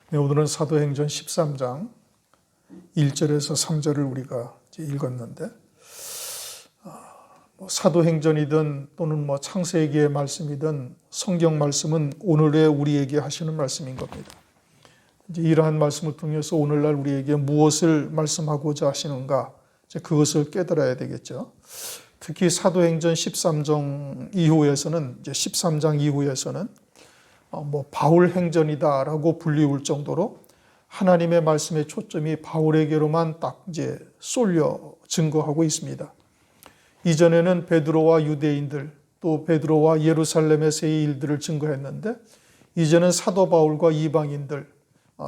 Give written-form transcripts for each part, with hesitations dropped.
네, 오늘은 사도행전 13장 1절에서 3절을 우리가 읽었는데, 사도행전이든 또는 창세기의 말씀이든 성경 말씀은 오늘의 우리에게 하시는 말씀인 겁니다. 이제 이러한 말씀을 통해서 오늘날 우리에게 무엇을 말씀하고자 하시는가, 그것을 깨달아야 되겠죠. 특히 사도행전 13장 이후에서는, 이제 13장 이후에서는 바울 행전이다라고 불리울 정도로 하나님의 말씀의 초점이 바울에게로만 딱 이제 쏠려 증거하고 있습니다. 이전에는 베드로와 유대인들, 또 베드로와 예루살렘에서의 일들을 증거했는데, 이제는 사도 바울과 이방인들,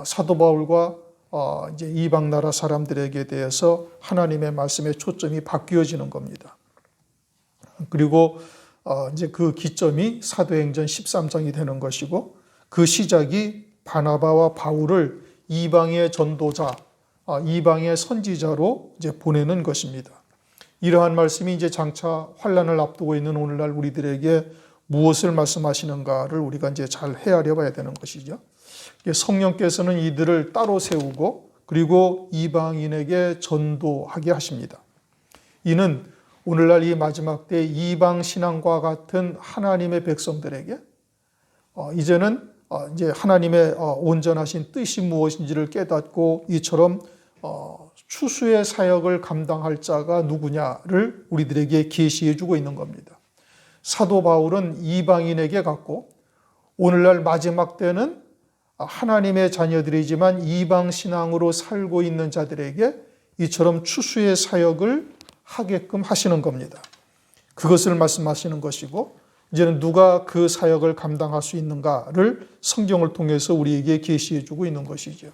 사도 바울과 이제 이방 나라 사람들에게 대해서 하나님의 말씀의 초점이 바뀌어지는 겁니다. 그리고 이제 그 기점이 사도행전 13장이 되는 것이고, 그 시작이 바나바와 바울을 이방의 전도자, 이방의 선지자로 이제 보내는 것입니다. 이러한 말씀이 이제 장차 환란을 앞두고 있는 오늘날 우리들에게 무엇을 말씀하시는가를 우리가 이제 잘 헤아려 봐야 되는 것이죠. 성령께서는 이들을 따로 세우고 그리고 이방인에게 전도하게 하십니다. 이는 오늘날 이 마지막 때 이방 신앙과 같은 하나님의 백성들에게 이제는 이제 하나님의 온전하신 뜻이 무엇인지를 깨닫고 이처럼 추수의 사역을 감당할 자가 누구냐를 우리들에게 계시해 주고 있는 겁니다. 사도 바울은 이방인에게 갔고, 오늘날 마지막 때는 하나님의 자녀들이지만 이방 신앙으로 살고 있는 자들에게 이처럼 추수의 사역을 하게끔 하시는 겁니다. 그것을 말씀하시는 것이고, 이제는 누가 그 사역을 감당할 수 있는가를 성경을 통해서 우리에게 계시해 주고 있는 것이죠.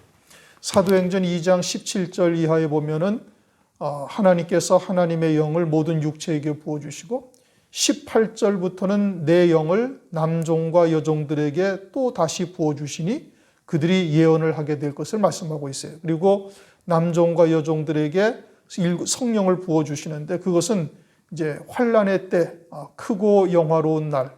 사도행전 2장 17절 이하에 보면은 하나님께서 하나님의 영을 모든 육체에게 부어주시고, 18절부터는 내 영을 남종과 여종들에게 또 다시 부어주시니 그들이 예언을 하게 될 것을 말씀하고 있어요. 그리고 남종과 여종들에게 성령을 부어주시는데, 그것은 이제 환란의 때, 크고 영화로운 날,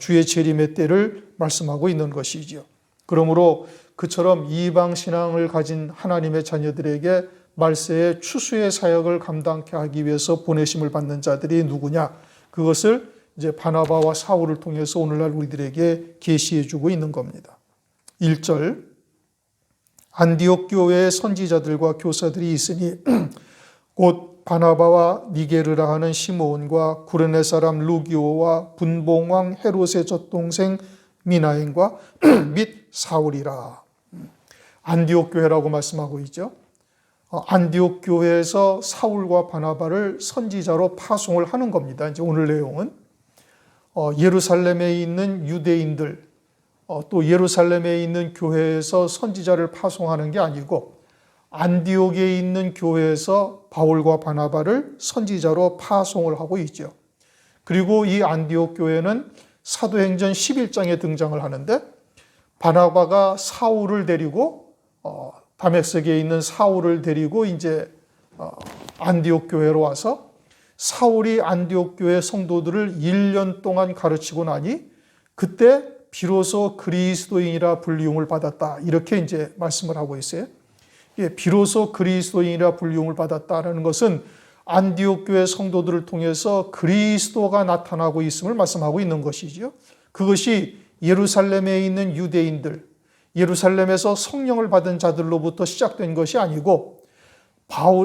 주의 재림의 때를 말씀하고 있는 것이죠. 그러므로 그처럼 이방 신앙을 가진 하나님의 자녀들에게 말세의 추수의 사역을 감당케 하기 위해서 보내심을 받는 자들이 누구냐? 그것을 이제 바나바와 사울을 통해서 오늘날 우리들에게 계시해 주고 있는 겁니다. 1절, 안디옥 교회의 선지자들과 교사들이 있으니 곧 바나바와 니게르라 하는 시므온과 구레네 사람 루기오와 분봉왕 헤롯의 젖동생 미나엔과 및 사울이라. 안디옥 교회라고 말씀하고 있죠. 안디옥 교회에서 사울과 바나바를 선지자로 파송을 하는 겁니다. 이제 오늘 내용은 예루살렘에 있는 유대인들, 또 예루살렘에 있는 교회에서 선지자를 파송하는 게 아니고 안디옥에 있는 교회에서 바울과 바나바를 선지자로 파송을 하고 있죠. 그리고 이 안디옥 교회는 사도행전 11장에 등장을 하는데, 바나바가 사울을 데리고 다메섹에 있는 사울을 데리고 이제 안디옥 교회로 와서 사울이 안디옥 교회 성도들을 1년 동안 가르치고 나니 그때 비로소 그리스도인이라 불리움을 받았다, 이렇게 이제 말씀을 하고 있어요. 비로소 그리스도인이라 불리움을 받았다라는 것은 안디옥 교회 성도들을 통해서 그리스도가 나타나고 있음을 말씀하고 있는 것이죠. 그것이 예루살렘에 있는 유대인들, 예루살렘에서 성령을 받은 자들로부터 시작된 것이 아니고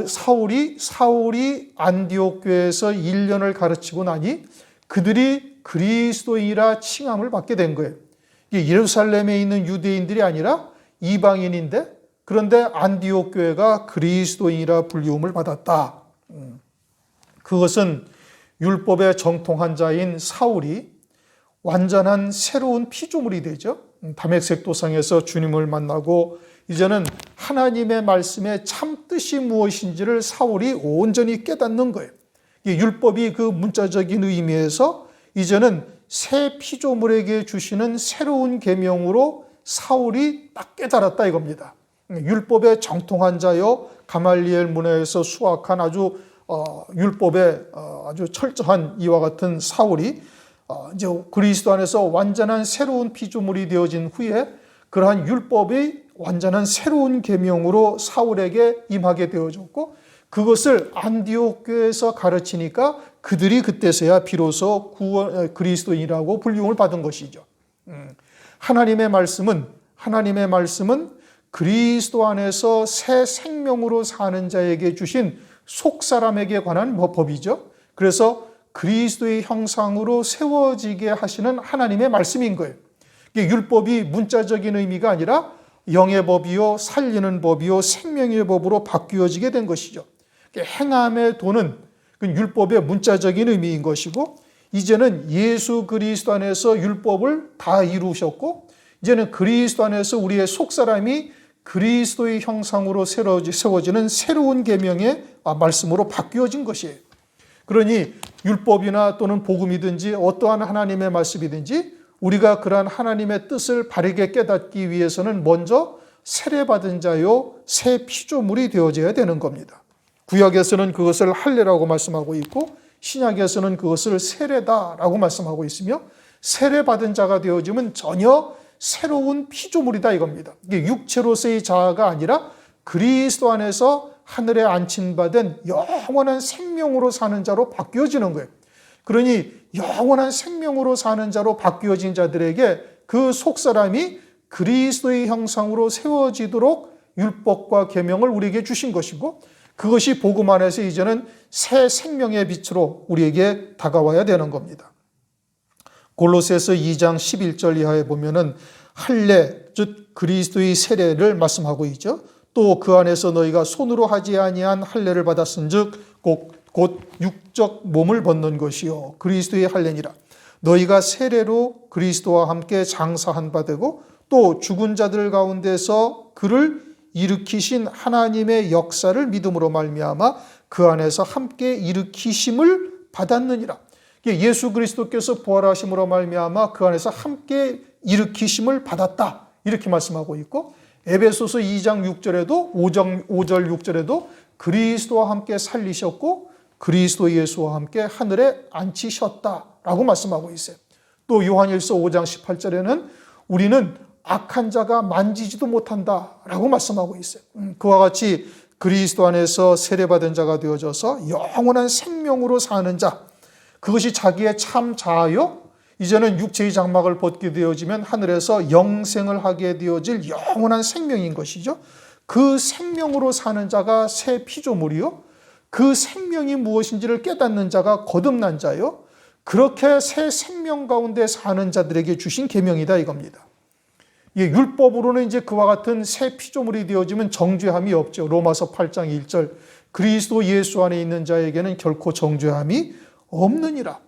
사울이 안디옥 교회에서 1년을 가르치고 나니 그들이 그리스도인이라 칭함을 받게 된 거예요. 예루살렘에 있는 유대인들이 아니라 이방인인데, 그런데 안디옥 교회가 그리스도인이라 불리움을 받았다. 그것은 율법의 정통한 자인 사울이 완전한 새로운 피조물이 되죠. 다메섹 도상에서 주님을 만나고 이제는 하나님의 말씀의 참뜻이 무엇인지를 사울이 온전히 깨닫는 거예요. 율법이 그 문자적인 의미에서 이제는 새 피조물에게 주시는 새로운 계명으로 사울이 딱 깨달았다 이겁니다. 율법의 정통한 자요, 가말리엘 문화에서 수학한 아주 율법에 아주 철저한 이와 같은 사울이 이제 그리스도 안에서 완전한 새로운 피조물이 되어진 후에 그러한 율법이 완전한 새로운 계명으로 사울에게 임하게 되어졌고 그것을 안디옥 교회에서 가르치니까 그들이 그때서야 비로소 그리스도인이라고 불림을 받은 것이죠. 하나님의 말씀은 그리스도 안에서 새 생명으로 사는 자에게 주신 속사람에게 관한 법이죠. 그래서 그리스도의 형상으로 세워지게 하시는 하나님의 말씀인 거예요. 율법이 문자적인 의미가 아니라 영의 법이요, 살리는 법이요, 생명의 법으로 바뀌어지게 된 것이죠. 행함의 도는 율법의 문자적인 의미인 것이고 이제는 예수 그리스도 안에서 율법을 다 이루셨고 이제는 그리스도 안에서 우리의 속사람이 그리스도의 형상으로 세워지는 새로운 계명의 말씀으로 바뀌어진 것이에요. 그러니 율법이나 또는 복음이든지 어떠한 하나님의 말씀이든지 우리가 그러한 하나님의 뜻을 바르게 깨닫기 위해서는 먼저 세례받은 자요 새 피조물이 되어져야 되는 겁니다. 구약에서는 그것을 할례라고 말씀하고 있고 신약에서는 그것을 세례다라고 말씀하고 있으며 세례받은 자가 되어지면 전혀 새로운 피조물이다 이겁니다. 이게 육체로서의 자아가 아니라 그리스도 안에서 하늘에 안침받은 영원한 생명으로 사는 자로 바뀌어지는 거예요. 그러니 영원한 생명으로 사는 자로 바뀌어진 자들에게 그 속사람이 그리스도의 형상으로 세워지도록 율법과 계명을 우리에게 주신 것이고 그것이 복음 안에서 이제는 새 생명의 빛으로 우리에게 다가와야 되는 겁니다. 골로새서 2장 11절 이하에 보면은 할례, 즉 그리스도의 세례를 말씀하고 있죠. 또 그 안에서 너희가 손으로 하지 아니한 할례를 받았은즉 곧 육적 몸을 벗는 것이요 그리스도의 할례니라. 너희가 세례로 그리스도와 함께 장사한 바 되고 또 죽은 자들 가운데서 그를 일으키신 하나님의 역사를 믿음으로 말미암아 그 안에서 함께 일으키심을 받았느니라. 예수 그리스도께서 부활하심으로 말미암아 그 안에서 함께 일으키심을 받았다 이렇게 말씀하고 있고 에베소서 2장 6절에도 5절 6절에도 그리스도와 함께 살리셨고 그리스도 예수와 함께 하늘에 앉히셨다라고 말씀하고 있어요. 또 요한일서 5장 18절에는 우리는 악한 자가 만지지도 못한다라고 말씀하고 있어요. 그와 같이 그리스도 안에서 세례받은 자가 되어져서 영원한 생명으로 사는 자, 그것이 자기의 참 자아요. 이제는 육체의 장막을 벗게 되어지면 하늘에서 영생을 하게 되어질 영원한 생명인 것이죠. 그 생명으로 사는 자가 새 피조물이요. 그 생명이 무엇인지를 깨닫는 자가 거듭난 자요. 그렇게 새 생명 가운데 사는 자들에게 주신 계명이다 이겁니다. 율법으로는 이제 그와 같은 새 피조물이 되어지면 정죄함이 없죠. 로마서 8장 1절 그리스도 예수 안에 있는 자에게는 결코 정죄함이 없느니라.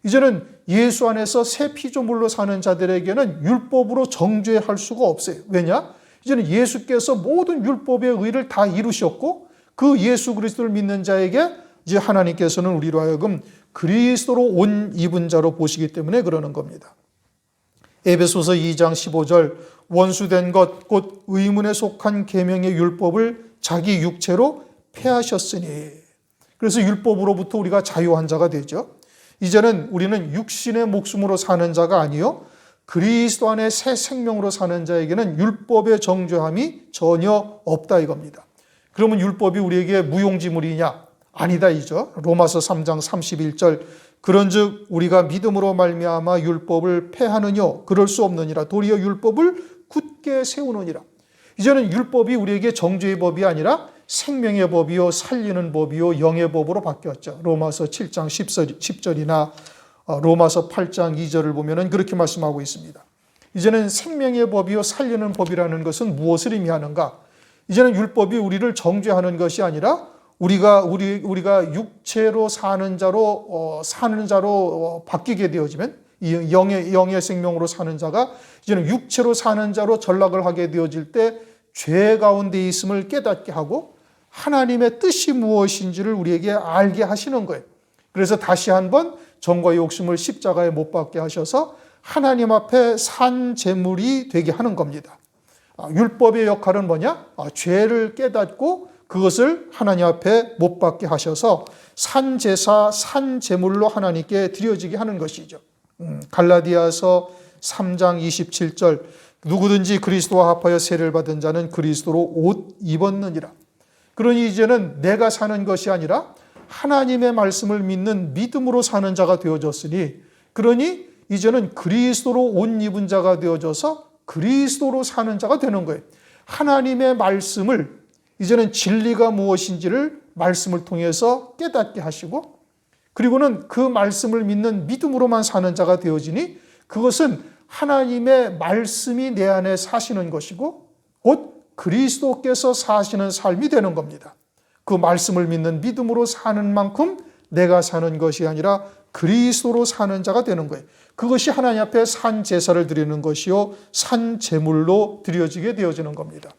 이제는 예수 안에서 새 피조물로 사는 자들에게는 율법으로 정죄할 수가 없어요. 왜냐? 이제는 예수께서 모든 율법의 의를 다 이루셨고 그 예수 그리스도를 믿는 자에게 이제 하나님께서는 우리로 하여금 그리스도로 옷 입은 자로 보시기 때문에 그러는 겁니다. 에베소서 2장 15절 원수된 것 곧 의문에 속한 계명의 율법을 자기 육체로 폐하셨으니 그래서 율법으로부터 우리가 자유한 자가 되죠. 이제는 우리는 육신의 목숨으로 사는 자가 아니요 그리스도 안에 새 생명으로 사는 자에게는 율법의 정죄함이 전혀 없다 이겁니다. 그러면 율법이 우리에게 무용지물이냐? 아니다 이죠. 로마서 3장 31절 그런즉 우리가 믿음으로 말미암아 율법을 폐하느뇨 그럴 수 없느니라 도리어 율법을 굳게 세우느니라. 이제는 율법이 우리에게 정죄의 법이 아니라 생명의 법이요 살리는 법이요 영의 법으로 바뀌었죠. 로마서 7장 10절이나 로마서 8장 2절을 보면 그렇게 말씀하고 있습니다. 이제는 생명의 법이요 살리는 법이라는 것은 무엇을 의미하는가? 이제는 율법이 우리를 정죄하는 것이 아니라 우리가 육체로 사는 자로 바뀌게 되어지면 영의 생명으로 사는 자가 이제는 육체로 사는 자로 전락을 하게 되어질 때 죄 가운데 있음을 깨닫게 하고 하나님의 뜻이 무엇인지를 우리에게 알게 하시는 거예요. 그래서 다시 한번 정과 욕심을 십자가에 못 박게 하셔서 하나님 앞에 산 제물이 되게 하는 겁니다. 율법의 역할은 뭐냐? 죄를 깨닫고 그것을 하나님 앞에 못 박게 하셔서 산 제사, 산 제물로 하나님께 드려지게 하는 것이죠. 갈라디아서 3장 27절 누구든지 그리스도와 합하여 세례를 받은 자는 그리스도로 옷 입었느니라. 그러니 이제는 내가 사는 것이 아니라 하나님의 말씀을 믿는 믿음으로 사는 자가 되어졌으니, 그러니 이제는 그리스도로 옷 입은 자가 되어져서 그리스도로 사는 자가 되는 거예요. 하나님의 말씀을, 이제는 진리가 무엇인지를 말씀을 통해서 깨닫게 하시고, 그리고는 그 말씀을 믿는 믿음으로만 사는 자가 되어지니, 그것은 하나님의 말씀이 내 안에 사시는 것이고 곧 그리스도께서 사시는 삶이 되는 겁니다. 그 말씀을 믿는 믿음으로 사는 만큼 내가 사는 것이 아니라 그리스도로 사는 자가 되는 거예요. 그것이 하나님 앞에 산 제사를 드리는 것이요 산 제물로 드려지게 되어지는 겁니다.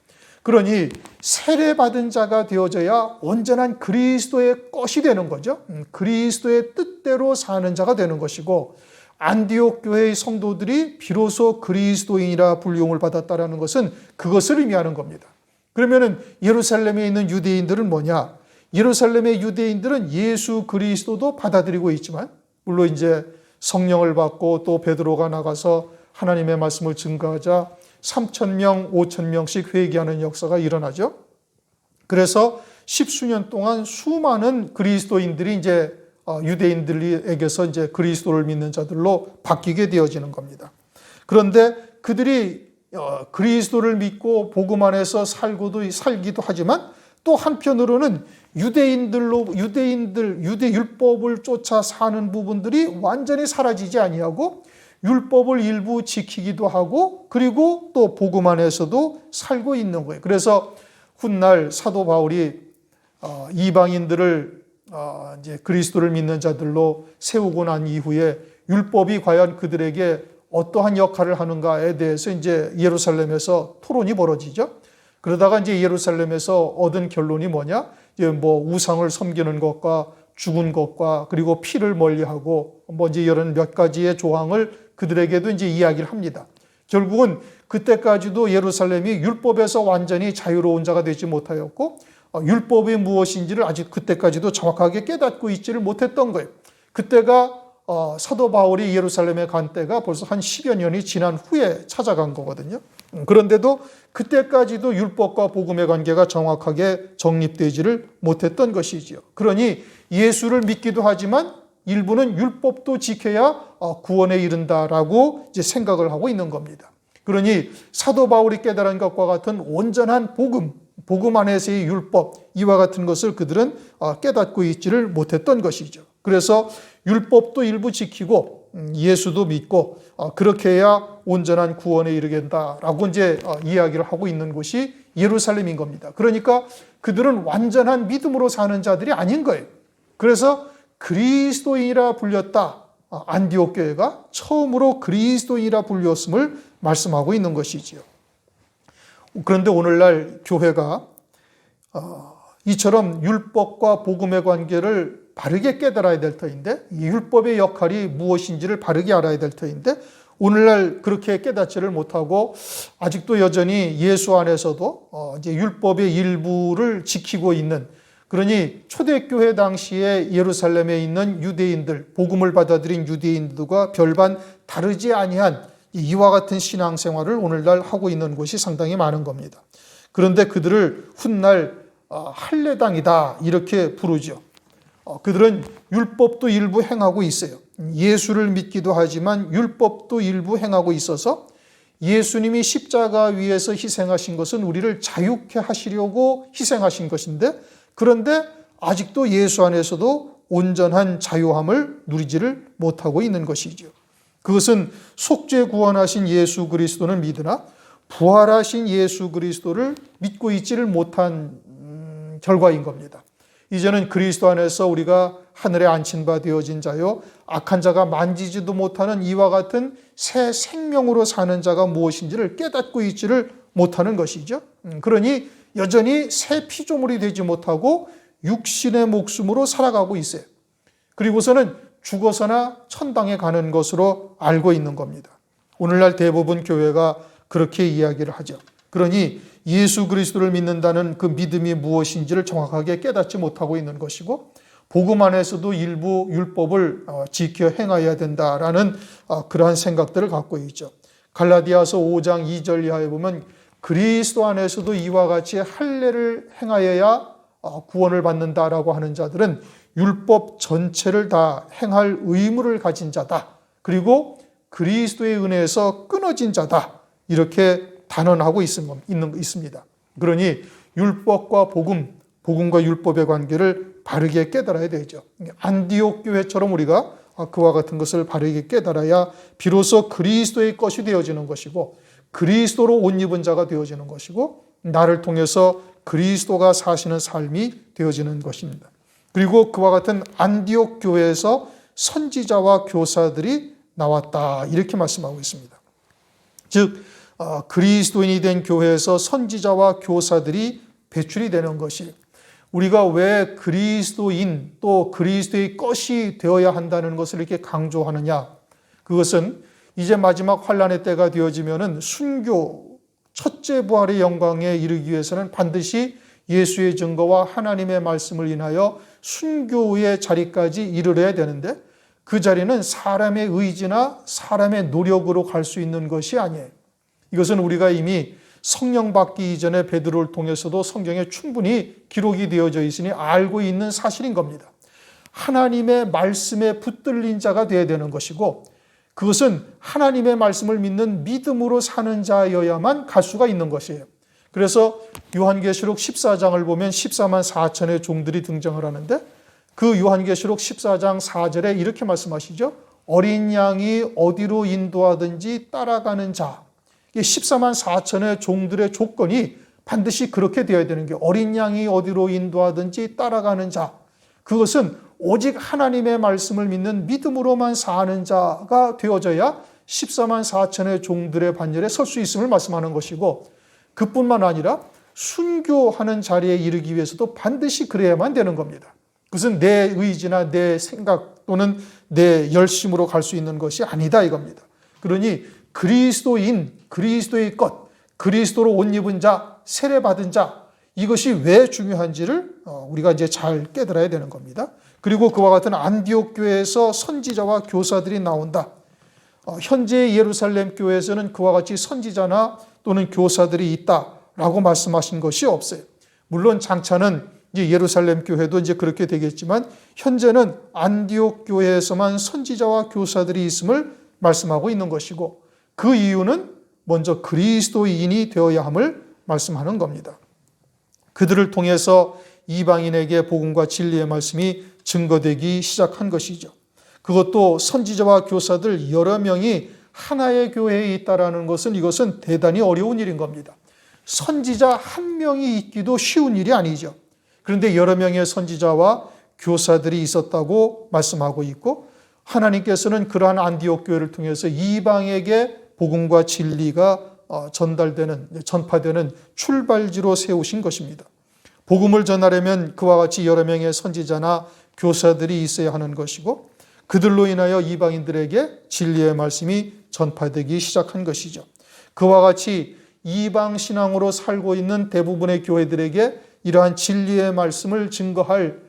그러니 세례받은 자가 되어져야 온전한 그리스도의 것이 되는 거죠. 그리스도의 뜻대로 사는 자가 되는 것이고, 안디옥 교회의 성도들이 비로소 그리스도인이라 불용을 받았다라는 것은 그것을 의미하는 겁니다. 그러면은 예루살렘에 있는 유대인들은 뭐냐? 예루살렘의 유대인들은 예수 그리스도도 받아들이고 있지만, 물론 이제 성령을 받고 또 베드로가 나가서 하나님의 말씀을 증거하자 3,000명, 5,000명씩 회개하는 역사가 일어나죠. 그래서 십수년 동안 수많은 그리스도인들이 이제 유대인들에게서 이제 그리스도를 믿는 자들로 바뀌게 되어지는 겁니다. 그런데 그들이 그리스도를 믿고 복음 안에서 살기도 하지만, 또 한편으로는 유대 율법을 쫓아 사는 부분들이 완전히 사라지지 아니하고 율법을 일부 지키기도 하고, 그리고 또 복음 안에서도 살고 있는 거예요. 그래서 훗날 사도 바울이 이방인들을 이제 그리스도를 믿는 자들로 세우고 난 이후에 율법이 과연 그들에게 어떠한 역할을 하는가에 대해서 이제 예루살렘에서 토론이 벌어지죠. 그러다가 이제 예루살렘에서 얻은 결론이 뭐냐? 이제 뭐 우상을 섬기는 것과 죽은 것과 그리고 피를 멀리하고 뭐 이제 이런 몇 가지의 조항을 그들에게도 이제 이야기를 합니다. 결국은 그때까지도 예루살렘이 율법에서 완전히 자유로운 자가 되지 못하였고, 율법이 무엇인지를 아직 그때까지도 정확하게 깨닫고 있지를 못했던 거예요. 그때가 사도 바울이 예루살렘에 간 때가 벌써 한 10여 년이 지난 후에 찾아간 거거든요. 그런데도 그때까지도 율법과 복음의 관계가 정확하게 정립되지를 못했던 것이지요. 그러니 예수를 믿기도 하지만 일부는 율법도 지켜야 구원에 이른다라고 이제 생각을 하고 있는 겁니다. 그러니 사도 바울이 깨달은 것과 같은 온전한 복음 안에서의 율법, 이와 같은 것을 그들은 깨닫고 있지를 못했던 것이죠. 그래서 율법도 일부 지키고 예수도 믿고 그렇게 해야 온전한 구원에 이르겠다라고 이제 이야기를 하고 있는 곳이 예루살렘인 겁니다. 그러니까 그들은 완전한 믿음으로 사는 자들이 아닌 거예요. 그래서 그리스도인이라 불렸다. 안디옥 교회가 처음으로 그리스도인이라 불렸음을 말씀하고 있는 것이지요. 그런데 오늘날 교회가 이처럼 율법과 복음의 관계를 바르게 깨달아야 될 터인데, 이 율법의 역할이 무엇인지를 바르게 알아야 될 터인데, 오늘날 그렇게 깨닫지를 못하고 아직도 여전히 예수 안에서도 이제 율법의 일부를 지키고 있는, 그러니 초대교회 당시에 예루살렘에 있는 유대인들, 복음을 받아들인 유대인들과 별반 다르지 아니한 이와 같은 신앙생활을 오늘날 하고 있는 곳이 상당히 많은 겁니다. 그런데 그들을 훗날 할례당이다 이렇게 부르죠. 그들은 율법도 일부 행하고 있어요. 예수를 믿기도 하지만 율법도 일부 행하고 있어서 예수님이 십자가 위에서 희생하신 것은 우리를 자유케 하시려고 희생하신 것인데, 그런데 아직도 예수 안에서도 온전한 자유함을 누리지를 못하고 있는 것이죠. 그것은 속죄 구원하신 예수 그리스도는 믿으나 부활하신 예수 그리스도를 믿고 있지를 못한 결과인 겁니다. 이제는 그리스도 안에서 우리가 하늘에 앉힌 바 되어진 자요, 악한 자가 만지지도 못하는 이와 같은 새 생명으로 사는 자가 무엇인지를 깨닫고 있지를 못하는 것이죠. 그러니 여전히 새 피조물이 되지 못하고 육신의 목숨으로 살아가고 있어요. 그리고서는 죽어서나 천당에 가는 것으로 알고 있는 겁니다. 오늘날 대부분 교회가 그렇게 이야기를 하죠. 그러니 예수 그리스도를 믿는다는 그 믿음이 무엇인지를 정확하게 깨닫지 못하고 있는 것이고, 복음 안에서도 일부 율법을 지켜 행해야 된다라는 그러한 생각들을 갖고 있죠. 갈라디아서 5장 2절 이하에 보면 그리스도 안에서도 이와 같이 할례를 행하여야 구원을 받는다라고 하는 자들은 율법 전체를 다 행할 의무를 가진 자다. 그리고 그리스도의 은혜에서 끊어진 자다. 이렇게 단언하고 있습니다. 그러니 율법과 복음과 율법의 관계를 바르게 깨달아야 되죠. 안디옥 교회처럼 우리가 그와 같은 것을 바르게 깨달아야 비로소 그리스도의 것이 되어지는 것이고 그리스도로 옷 입은 자가 되어지는 것이고 나를 통해서 그리스도가 사시는 삶이 되어지는 것입니다. 그리고 그와 같은 안디옥 교회에서 선지자와 교사들이 나왔다 이렇게 말씀하고 있습니다. 즉 그리스도인이 된 교회에서 선지자와 교사들이 배출이 되는 것이 우리가 왜 그리스도인 또 그리스도의 것이 되어야 한다는 것을 이렇게 강조하느냐. 그것은 이제 마지막 환란의 때가 되어지면은 순교 첫째 부활의 영광에 이르기 위해서는 반드시 예수의 증거와 하나님의 말씀을 인하여 순교의 자리까지 이르러야 되는데 그 자리는 사람의 의지나 사람의 노력으로 갈 수 있는 것이 아니에요. 이것은 우리가 이미 성령 받기 이전에 베드로를 통해서도 성경에 충분히 기록이 되어져 있으니 알고 있는 사실인 겁니다. 하나님의 말씀에 붙들린 자가 되어야 되는 것이고 그것은 하나님의 말씀을 믿는 믿음으로 사는 자여야만 갈 수가 있는 것이에요. 그래서 요한계시록 14장을 보면 14만 4천의 종들이 등장을 하는데 그 요한계시록 14장 4절에 이렇게 말씀하시죠. 어린 양이 어디로 인도하든지 따라가는 자. 14만 4천의 종들의 조건이 반드시 그렇게 되어야 되는 게 어린 양이 어디로 인도하든지 따라가는 자. 그것은 오직 하나님의 말씀을 믿는 믿음으로만 사는 자가 되어져야 14만 4천의 종들의 반열에 설 수 있음을 말씀하는 것이고 그뿐만 아니라 순교하는 자리에 이르기 위해서도 반드시 그래야만 되는 겁니다. 그것은 내 의지나 내 생각 또는 내 열심으로 갈 수 있는 것이 아니다 이겁니다. 그러니 그리스도인, 그리스도의 것, 그리스도로 옷 입은 자, 세례받은 자 이것이 왜 중요한지를 우리가 이제 잘 깨달아야 되는 겁니다. 그리고 그와 같은 안디옥 교회에서 선지자와 교사들이 나온다. 현재 예루살렘 교회에서는 그와 같이 선지자나 또는 교사들이 있다라고 말씀하신 것이 없어요. 물론 장차는 이제 예루살렘 교회도 이제 그렇게 되겠지만 현재는 안디옥 교회에서만 선지자와 교사들이 있음을 말씀하고 있는 것이고 그 이유는 먼저 그리스도인이 되어야 함을 말씀하는 겁니다. 그들을 통해서 이방인에게 복음과 진리의 말씀이 증거되기 시작한 것이죠. 그것도 선지자와 교사들 여러 명이 하나의 교회에 있다라는 것은 이것은 대단히 어려운 일인 겁니다. 선지자 한 명이 있기도 쉬운 일이 아니죠. 그런데 여러 명의 선지자와 교사들이 있었다고 말씀하고 있고 하나님께서는 그러한 안디옥 교회를 통해서 이방에게 복음과 진리가 전파되는 출발지로 세우신 것입니다. 복음을 전하려면 그와 같이 여러 명의 선지자나 교사들이 있어야 하는 것이고 그들로 인하여 이방인들에게 진리의 말씀이 전파되기 시작한 것이죠. 그와 같이 이방 신앙으로 살고 있는 대부분의 교회들에게 이러한 진리의 말씀을 증거할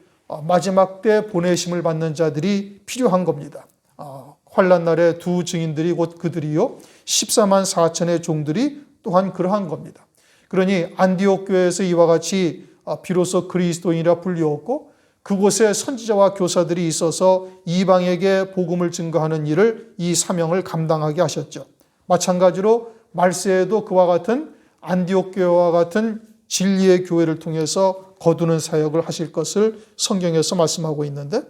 마지막 때 보내심을 받는 자들이 필요한 겁니다. 환난 날의 두 증인들이 곧 그들이요 14만 4천의 종들이 또한 그러한 겁니다. 그러니 안디옥 교회에서 이와 같이 비로소 그리스도인이라 불리웠고 그곳에 선지자와 교사들이 있어서 이방에게 복음을 증거하는 일을 이 사명을 감당하게 하셨죠. 마찬가지로 말세에도 그와 같은 안디옥 교회와 같은 진리의 교회를 통해서 거두는 사역을 하실 것을 성경에서 말씀하고 있는데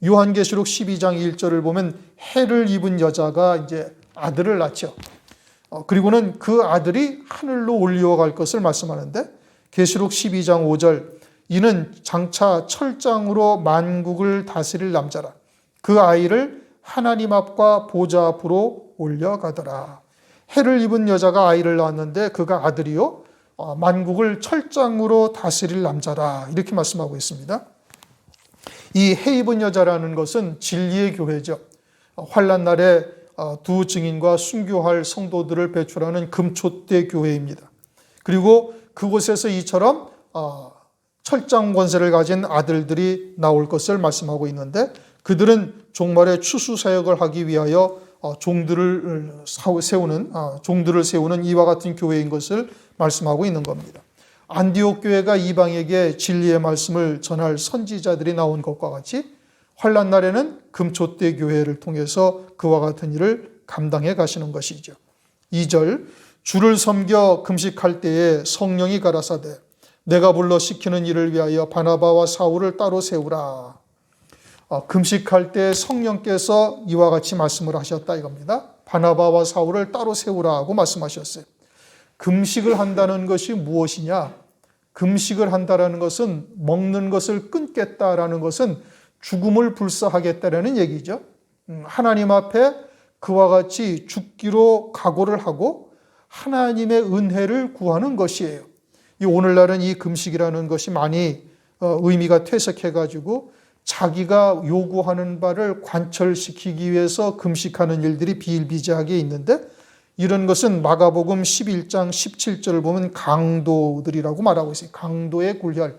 요한계시록 12장 1절을 보면 해를 입은 여자가 이제 아들을 낳죠. 그리고는 그 아들이 하늘로 올려갈 것을 말씀하는데 계시록 12장 5절 이는 장차 철장으로 만국을 다스릴 남자라. 그 아이를 하나님 앞과 보좌 앞으로 올려가더라. 해를 입은 여자가 아이를 낳았는데 그가 아들이요 만국을 철장으로 다스릴 남자라. 이렇게 말씀하고 있습니다. 이 해 입은 여자라는 것은 진리의 교회죠. 환난 날에 두 증인과 순교할 성도들을 배출하는 금초대 교회입니다. 그리고 그곳에서 이처럼 철장 권세를 가진 아들들이 나올 것을 말씀하고 있는데 그들은 종말의 추수 사역을 하기 위하여 종들을 세우는 이와 같은 교회인 것을 말씀하고 있는 겁니다. 안디옥 교회가 이방에게 진리의 말씀을 전할 선지자들이 나온 것과 같이 환난 날에는 금초대 교회를 통해서 그와 같은 일을 감당해 가시는 것이죠. 2절, 주를 섬겨 금식할 때에 성령이 가라사대 내가 불러 시키는 일을 위하여 바나바와 사울을 따로 세우라. 금식할 때 성령께서 이와 같이 말씀을 하셨다 이겁니다. 바나바와 사울을 따로 세우라고 말씀하셨어요. 금식을 한다는 것이 무엇이냐? 금식을 한다는 것은 먹는 것을 끊겠다라는 것은 죽음을 불사하겠다라는 얘기죠. 하나님 앞에 그와 같이 죽기로 각오를 하고 하나님의 은혜를 구하는 것이에요. 오늘날은 이 금식이라는 것이 많이 의미가 퇴색해가지고 자기가 요구하는 바를 관철시키기 위해서 금식하는 일들이 비일비재하게 있는데 이런 것은 마가복음 11장 17절을 보면 강도들이라고 말하고 있어요. 강도의 굴혈.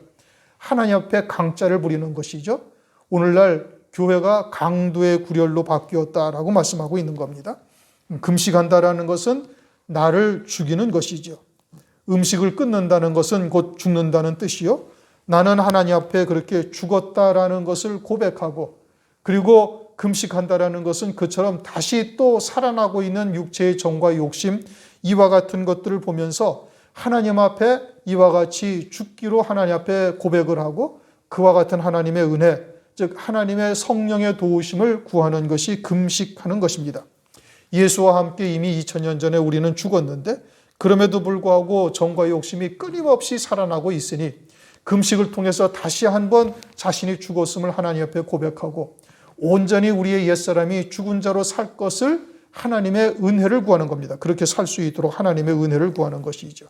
하나님 앞에 강짜를 부리는 것이죠. 오늘날 교회가 강도의 굴혈로 바뀌었다라고 말씀하고 있는 겁니다. 금식한다라는 것은 나를 죽이는 것이죠. 음식을 끊는다는 것은 곧 죽는다는 뜻이요. 나는 하나님 앞에 그렇게 죽었다라는 것을 고백하고 그리고 금식한다라는 것은 그처럼 다시 또 살아나고 있는 육체의 정과 욕심 이와 같은 것들을 보면서 하나님 앞에 이와 같이 죽기로 하나님 앞에 고백을 하고 그와 같은 하나님의 은혜 즉 하나님의 성령의 도우심을 구하는 것이 금식하는 것입니다. 예수와 함께 이미 2000년 전에 우리는 죽었는데 그럼에도 불구하고 정과 욕심이 끊임없이 살아나고 있으니 금식을 통해서 다시 한번 자신이 죽었음을 하나님 앞에 고백하고 온전히 우리의 옛사람이 죽은 자로 살 것을 하나님의 은혜를 구하는 겁니다. 그렇게 살 수 있도록 하나님의 은혜를 구하는 것이죠.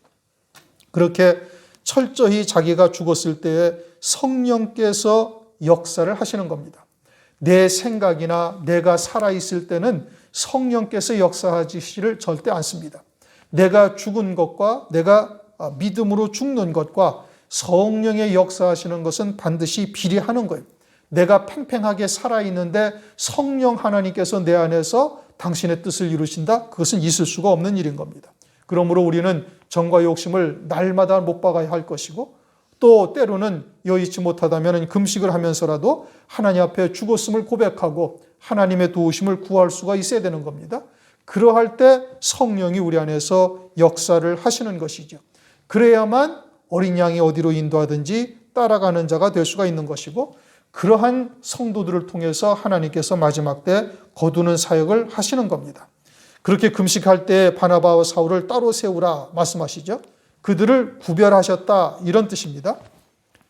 그렇게 철저히 자기가 죽었을 때에 성령께서 역사를 하시는 겁니다. 내 생각이나 내가 살아있을 때는 성령께서 역사하시지를 절대 않습니다. 내가 죽은 것과 내가 믿음으로 죽는 것과 성령의 역사하시는 것은 반드시 비례하는 거예요. 내가 팽팽하게 살아있는데 성령 하나님께서 내 안에서 당신의 뜻을 이루신다? 그것은 있을 수가 없는 일인 겁니다. 그러므로 우리는 정과 욕심을 날마다 못 박아야 할 것이고 또 때로는 여의치 못하다면 금식을 하면서라도 하나님 앞에 죽었음을 고백하고 하나님의 도우심을 구할 수가 있어야 되는 겁니다. 그러할 때 성령이 우리 안에서 역사를 하시는 것이죠. 그래야만 어린 양이 어디로 인도하든지 따라가는 자가 될 수가 있는 것이고 그러한 성도들을 통해서 하나님께서 마지막 때 거두는 사역을 하시는 겁니다. 그렇게 금식할 때 바나바와 사울을 따로 세우라 말씀하시죠. 그들을 구별하셨다 이런 뜻입니다.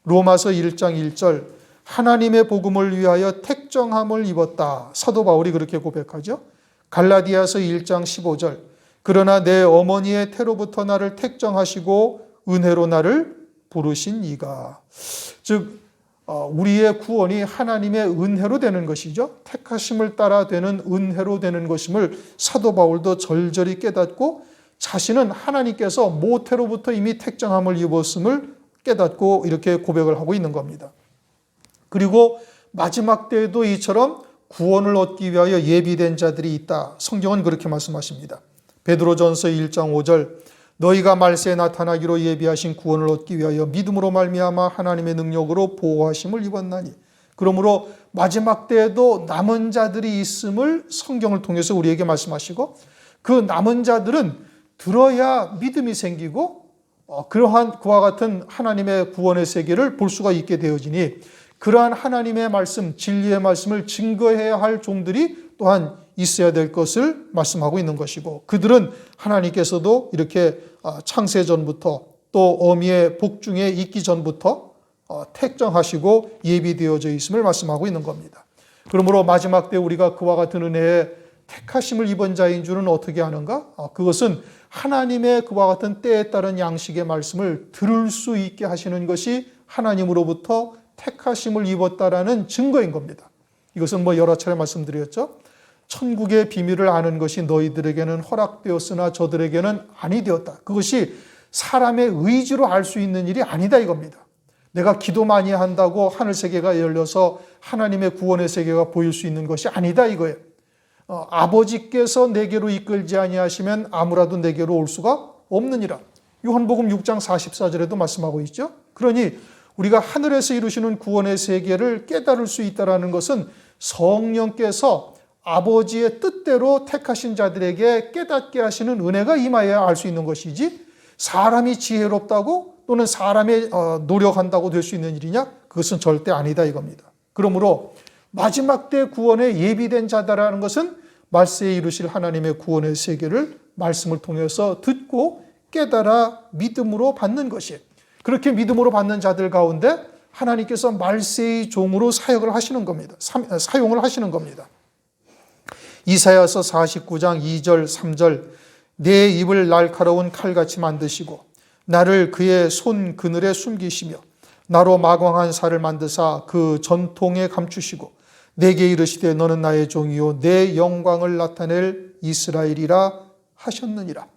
로마서 1장 1절 하나님의 복음을 위하여 택정함을 입었다. 사도 바울이 그렇게 고백하죠. 갈라디아서 1장 15절 그러나 내 어머니의 태로부터 나를 택정하시고 은혜로 나를 부르신 이가 즉 우리의 구원이 하나님의 은혜로 되는 것이죠. 택하심을 따라 되는 은혜로 되는 것임을 사도 바울도 절절히 깨닫고 자신은 하나님께서 모태로부터 이미 택정함을 입었음을 깨닫고 이렇게 고백을 하고 있는 겁니다. 그리고 마지막 때에도 이처럼 구원을 얻기 위하여 예비된 자들이 있다. 성경은 그렇게 말씀하십니다. 베드로전서 1장 5절 너희가 말세에 나타나기로 예비하신 구원을 얻기 위하여 믿음으로 말미암아 하나님의 능력으로 보호하심을 입었나니 그러므로 마지막 때에도 남은 자들이 있음을 성경을 통해서 우리에게 말씀하시고 그 남은 자들은 들어야 믿음이 생기고 그러한 그와 같은 하나님의 구원의 세계를 볼 수가 있게 되어지니 그러한 하나님의 말씀, 진리의 말씀을 증거해야 할 종들이 또한 있어야 될 것을 말씀하고 있는 것이고 그들은 하나님께서도 이렇게 창세전부터 또 어미의 복중에 있기 전부터 택정하시고 예비되어져 있음을 말씀하고 있는 겁니다. 그러므로 마지막 때 우리가 그와 같은 은혜에 택하심을 입은 자인 줄은 어떻게 아는가? 그것은 하나님의 그와 같은 때에 따른 양식의 말씀을 들을 수 있게 하시는 것이 하나님으로부터 택하심을 입었다라는 증거인 겁니다. 이것은 여러 차례 말씀드렸죠. 천국의 비밀을 아는 것이 너희들에게는 허락되었으나 저들에게는 아니 되었다. 그것이 사람의 의지로 알 수 있는 일이 아니다 이겁니다. 내가 기도 많이 한다고 하늘 세계가 열려서 하나님의 구원의 세계가 보일 수 있는 것이 아니다 이거예요. 아버지께서 내게로 이끌지 아니하시면 아무라도 내게로 올 수가 없느니라. 요한복음 6장 44절에도 말씀하고 있죠. 그러니 우리가 하늘에서 이루시는 구원의 세계를 깨달을 수 있다는 것은 성령께서 아버지의 뜻대로 택하신 자들에게 깨닫게 하시는 은혜가 임하여야 알 수 있는 것이지, 사람이 지혜롭다고 또는 사람이 노력한다고 될 수 있는 일이냐? 그것은 절대 아니다 이겁니다. 그러므로 마지막 때 구원에 예비된 자다라는 것은 말세에 이루실 하나님의 구원의 세계를 말씀을 통해서 듣고 깨달아 믿음으로 받는 것이에요. 그렇게 믿음으로 받는 자들 가운데 하나님께서 말세의 종으로 사역을 하시는 겁니다. 사용을 하시는 겁니다. 이사야서 49장 2절 3절 내 입을 날카로운 칼같이 만드시고 나를 그의 손 그늘에 숨기시며 나로 마광한 살을 만드사 그 전통에 감추시고 내게 이르시되 너는 나의 종이요 내 영광을 나타낼 이스라엘이라 하셨느니라.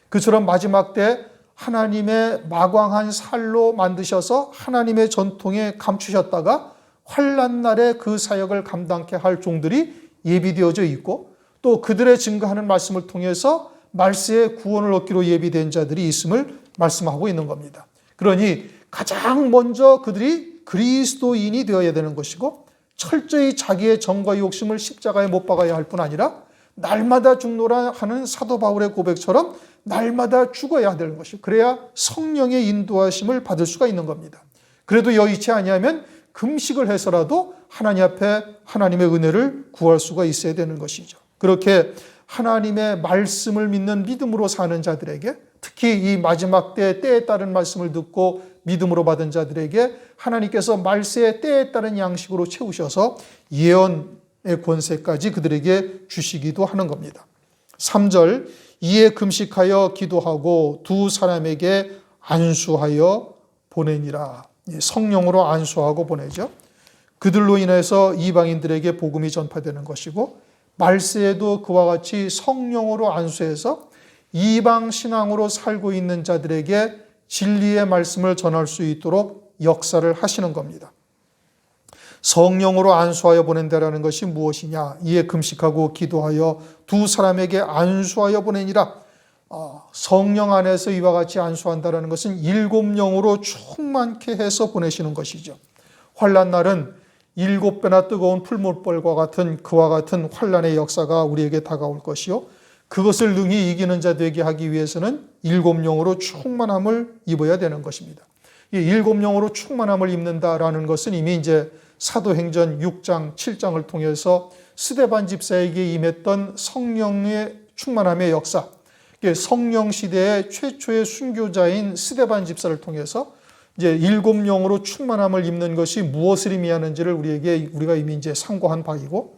그처럼 마지막 때 하나님의 마광한 살로 만드셔서 하나님의 전통에 감추셨다가 환난 날에 그 사역을 감당케 할 종들이 예비되어져 있고, 또 그들의 증거하는 말씀을 통해서 말세에 구원을 얻기로 예비된 자들이 있음을 말씀하고 있는 겁니다. 그러니 가장 먼저 그들이 그리스도인이 되어야 되는 것이고, 철저히 자기의 정과 욕심을 십자가에 못 박아야 할 뿐 아니라 날마다 죽노라 하는 사도 바울의 고백처럼 날마다 죽어야 되는 것이고, 그래야 성령의 인도하심을 받을 수가 있는 겁니다. 그래도 여의치 아니하면 금식을 해서라도 하나님 앞에 하나님의 은혜를 구할 수가 있어야 되는 것이죠. 그렇게 하나님의 말씀을 믿는 믿음으로 사는 자들에게, 특히 이 마지막 때에 따른 말씀을 듣고 믿음으로 받은 자들에게 하나님께서 말세의 때에 따른 양식으로 채우셔서 예언의 권세까지 그들에게 주시기도 하는 겁니다. 3절 이에 금식하여 기도하고 두 사람에게 안수하여 보내니라. 성령으로 안수하고 보내죠. 그들로 인해서 이방인들에게 복음이 전파되는 것이고, 말세에도 그와 같이 성령으로 안수해서 이방 신앙으로 살고 있는 자들에게 진리의 말씀을 전할 수 있도록 역사를 하시는 겁니다. 성령으로 안수하여 보낸다라는 것이 무엇이냐? 이에 금식하고 기도하여 두 사람에게 안수하여 보내니라. 성령 안에서 이와 같이 안수한다라는 것은 일곱 영으로 충만케 해서 보내시는 것이죠. 환난 날은 7배나 뜨거운 풀물벌과 같은 그와 같은 환난의 역사가 우리에게 다가올 것이요, 그것을 능히 이기는 자 되게 하기 위해서는 일곱 영으로 충만함을 입어야 되는 것입니다. 이 일곱 영으로 충만함을 입는다라는 것은 이미 이제 사도행전 6장, 7장을 통해서 스데반 집사에게 임했던 성령의 충만함의 역사, 성령 시대의 최초의 순교자인 스데반 집사를 통해서 이제 일곱 영으로 충만함을 입는 것이 무엇을 의미하는지를 우리가 이미 이제 상고한 바이고,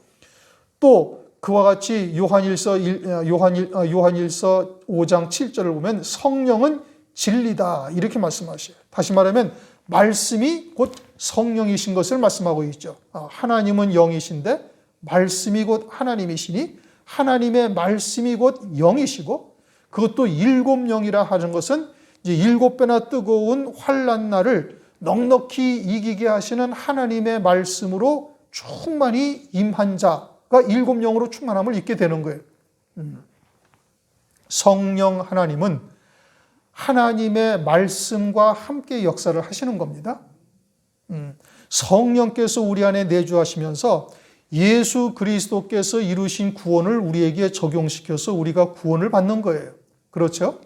또 그와 같이 요한일서 5장 7절을 보면 성령은 진리다 이렇게 말씀하셔요. 다시 말하면 말씀이 곧 성령이신 것을 말씀하고 있죠. 하나님은 영이신데 말씀이 곧 하나님이시니 하나님의 말씀이 곧 영이시고, 그것도 일곱 영이라 하는 것은 이제 7배나 뜨거운 환난 날을 넉넉히 이기게 하시는 하나님의 말씀으로 충만히 임한 자가 일곱 영으로 충만함을 입게 되는 거예요. 성령 하나님은 하나님의 말씀과 함께 역사를 하시는 겁니다. 성령께서 우리 안에 내주하시면서 예수 그리스도께서 이루신 구원을 우리에게 적용시켜서 우리가 구원을 받는 거예요. 그렇죠?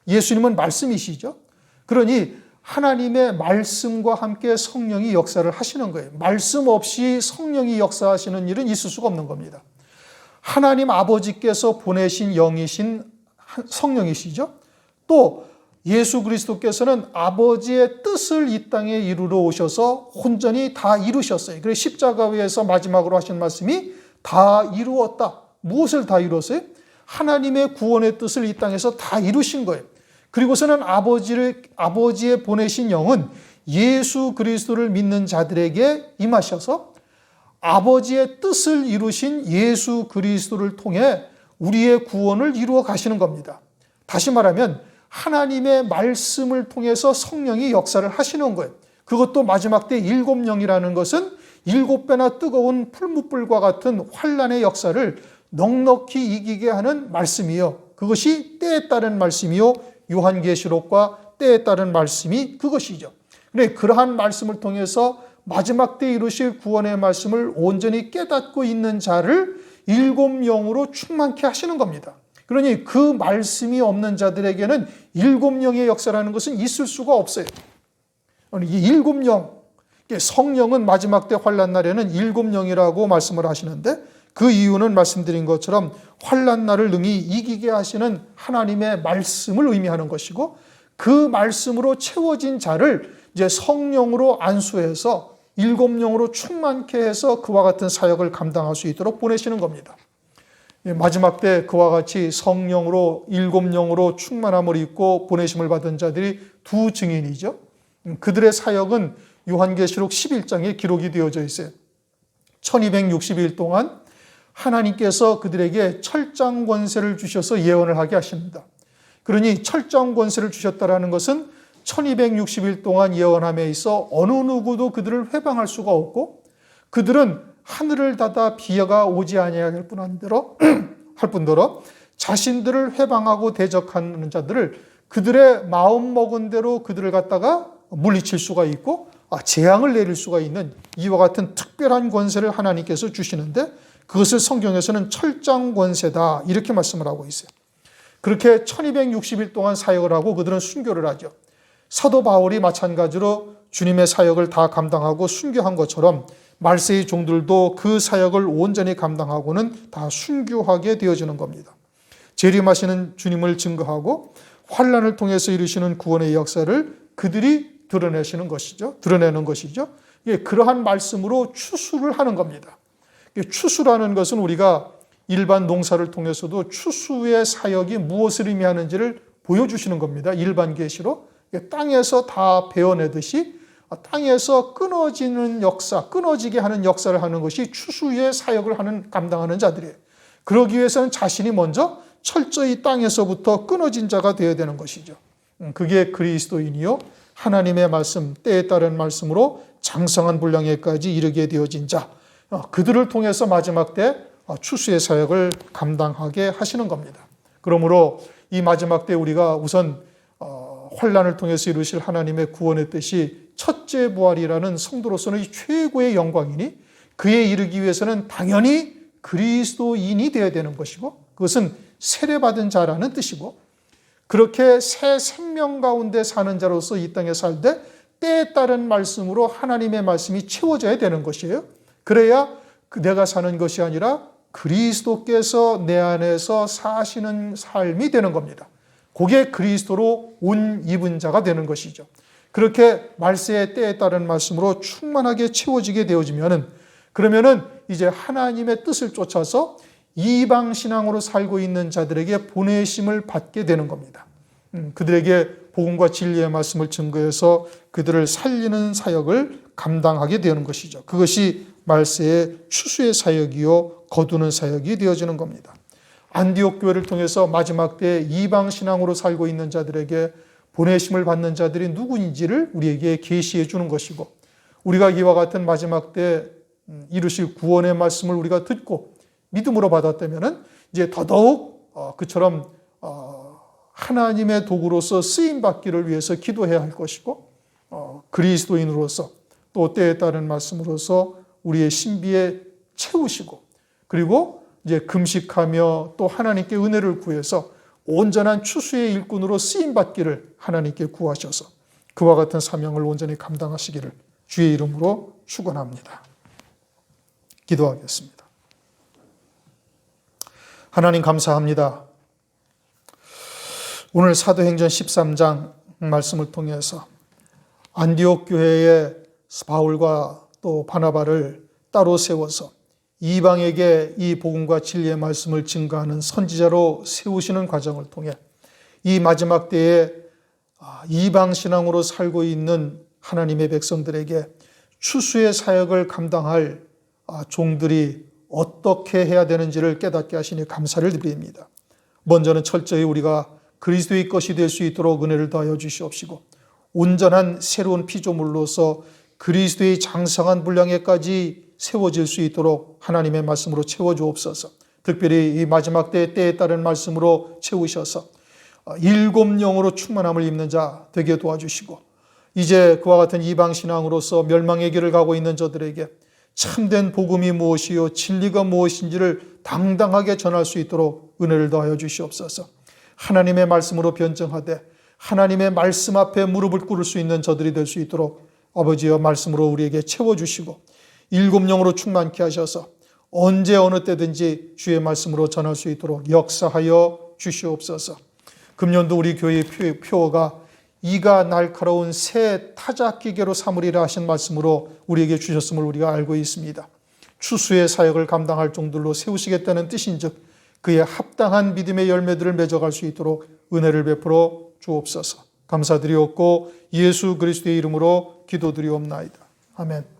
예수님은 말씀이시죠. 그러니 하나님의 말씀과 함께 성령이 역사를 하시는 거예요. 말씀 없이 성령이 역사하시는 일은 있을 수가 없는 겁니다. 하나님 아버지께서 보내신 영이신 성령이시죠. 또 예수 그리스도께서는 아버지의 뜻을 이 땅에 이루러 오셔서 온전히 다 이루셨어요. 그래서 십자가에서 마지막으로 하신 말씀이 다 이루었다. 무엇을 다 이루었어요? 하나님의 구원의 뜻을 이 땅에서 다 이루신 거예요. 그리고서는 아버지의 보내신 영은 예수 그리스도를 믿는 자들에게 임하셔서 아버지의 뜻을 이루신 예수 그리스도를 통해 우리의 구원을 이루어 가시는 겁니다. 다시 말하면 하나님의 말씀을 통해서 성령이 역사를 하시는 거예요. 그것도 마지막 때 일곱 영이라는 것은 7배나 뜨거운 풀무불과 같은 환난의 역사를 넉넉히 이기게 하는 말씀이요. 그것이 때에 따른 말씀이요. 요한계시록과 때에 따른 말씀이 그것이죠. 그런데 그러한 말씀을 통해서 마지막 때 이루실 구원의 말씀을 온전히 깨닫고 있는 자를 일곱 영으로 충만케 하시는 겁니다. 그러니 그 말씀이 없는 자들에게는 일곱 영의 역사라는 것은 있을 수가 없어요. 이 일곱 영, 성령은 마지막 때 환난 날에는 일곱 영이라고 말씀을 하시는데 그 이유는 말씀드린 것처럼 환난 날을 능히 이기게 하시는 하나님의 말씀을 의미하는 것이고 그 말씀으로 채워진 자를 이제 성령으로 안수해서 일곱 영으로 충만케 해서 그와 같은 사역을 감당할 수 있도록 보내시는 겁니다. 마지막 때 그와 같이 성령으로 일곱 영으로 충만함을 입고 보내심을 받은 자들이 두 증인이죠. 그들의 사역은 요한계시록 11장에 기록이 되어져 있어요. 1260일 동안 하나님께서 그들에게 철장 권세를 주셔서 예언을 하게 하십니다. 그러니 철장 권세를 주셨다는 것은 1260일 동안 예언함에 있어 어느 누구도 그들을 회방할 수가 없고 그들은 하늘을 닫아 비가 오지 아니할 뿐더러 자신들을 회방하고 대적하는 자들을 그들의 마음 먹은 대로 그들을 갖다가 물리칠 수가 있고 재앙을 내릴 수가 있는 이와 같은 특별한 권세를 하나님께서 주시는데 그것을 성경에서는 철장 권세다 이렇게 말씀을 하고 있어요. 그렇게 1260일 동안 사역을 하고 그들은 순교를 하죠. 사도 바울이 마찬가지로 주님의 사역을 다 감당하고 순교한 것처럼 말세의 종들도 그 사역을 온전히 감당하고는 다 순교하게 되어지는 겁니다. 재림하시는 주님을 증거하고 환난을 통해서 이루시는 구원의 역사를 그들이 드러내는 것이죠. 그러한 말씀으로 추수를 하는 겁니다. 추수라는 것은 우리가 일반 농사를 통해서도 추수의 사역이 무엇을 의미하는지를 보여주시는 겁니다. 일반 계시로 땅에서 다 베어내듯이 땅에서 끊어지는 역사, 끊어지게 하는 역사를 하는 것이 추수의 사역을 감당하는 자들이에요. 그러기 위해서는 자신이 먼저 철저히 땅에서부터 끊어진 자가 되어야 되는 것이죠. 그게 그리스도인이요 하나님의 말씀, 때에 따른 말씀으로 장성한 분량에까지 이르게 되어진 자, 그들을 통해서 마지막 때 추수의 사역을 감당하게 하시는 겁니다. 그러므로 이 마지막 때 우리가 우선 환난을 통해서 이루실 하나님의 구원의 뜻이 첫째 부활이라는 성도로서는 최고의 영광이니 그에 이르기 위해서는 당연히 그리스도인이 되어야 되는 것이고 그것은 세례받은 자라는 뜻이고 그렇게 새 생명 가운데 사는 자로서 이 땅에 살되 때에 따른 말씀으로 하나님의 말씀이 채워져야 되는 것이에요. 그래야 내가 사는 것이 아니라 그리스도께서 내 안에서 사시는 삶이 되는 겁니다. 그게 그리스도로 옷 입은 자가 되는 것이죠. 그렇게 말세의 때에 따른 말씀으로 충만하게 채워지게 되어지면은 그러면은 이제 하나님의 뜻을 쫓아서 이방 신앙으로 살고 있는 자들에게 보내심을 받게 되는 겁니다. 그들에게 복음과 진리의 말씀을 증거해서 그들을 살리는 사역을 감당하게 되는 것이죠. 그것이 말세의 추수의 사역이요 거두는 사역이 되어지는 겁니다. 안디옥 교회를 통해서 마지막 때 이방 신앙으로 살고 있는 자들에게 보내심을 받는 자들이 누구인지를 우리에게 계시해 주는 것이고 우리가 이와 같은 마지막 때 이루실 구원의 말씀을 우리가 듣고 믿음으로 받았다면 이제 더더욱 그처럼 하나님의 도구로서 쓰임 받기를 위해서 기도해야 할 것이고 그리스도인으로서 또 때에 따른 말씀으로서 우리의 신비에 채우시고 그리고 이제 금식하며 또 하나님께 은혜를 구해서 온전한 추수의 일꾼으로 쓰임 받기를 하나님께 구하셔서 그와 같은 사명을 온전히 감당하시기를 주의 이름으로 축원합니다. 기도하겠습니다. 하나님 감사합니다. 오늘 사도행전 13장 말씀을 통해서 안디옥 교회의 바울과 또 바나바를 따로 세워서 이방에게 이 복음과 진리의 말씀을 증거하는 선지자로 세우시는 과정을 통해 이 마지막 때에 이방 신앙으로 살고 있는 하나님의 백성들에게 추수의 사역을 감당할 종들이 어떻게 해야 되는지를 깨닫게 하시니 감사를 드립니다. 먼저는 철저히 우리가 그리스도의 것이 될 수 있도록 은혜를 더하여 주시옵시고 온전한 새로운 피조물로서 그리스도의 장성한 분량에까지 세워질 수 있도록 하나님의 말씀으로 채워주옵소서. 특별히 이 마지막 때에 따른 말씀으로 채우셔서 7영으로 충만함을 입는 자 되게 도와주시고, 이제 그와 같은 이방신앙으로서 멸망의 길을 가고 있는 저들에게 참된 복음이 무엇이요 진리가 무엇인지를 당당하게 전할 수 있도록 은혜를 더하여 주시옵소서. 하나님의 말씀으로 변증하되 하나님의 말씀 앞에 무릎을 꿇을 수 있는 저들이 될 수 있도록 아버지여 말씀으로 우리에게 채워주시고 7영으로 충만케 하셔서 언제 어느 때든지 주의 말씀으로 전할 수 있도록 역사하여 주시옵소서. 금년도 우리 교회의 표어가 이가 날카로운 새 타작기계로 삼으리라 하신 말씀으로 우리에게 주셨음을 우리가 알고 있습니다. 추수의 사역을 감당할 종들로 세우시겠다는 뜻인즉 그의 합당한 믿음의 열매들을 맺어갈 수 있도록 은혜를 베풀어 주옵소서. 감사드리옵고 예수 그리스도의 이름으로 기도드리옵나이다. 아멘.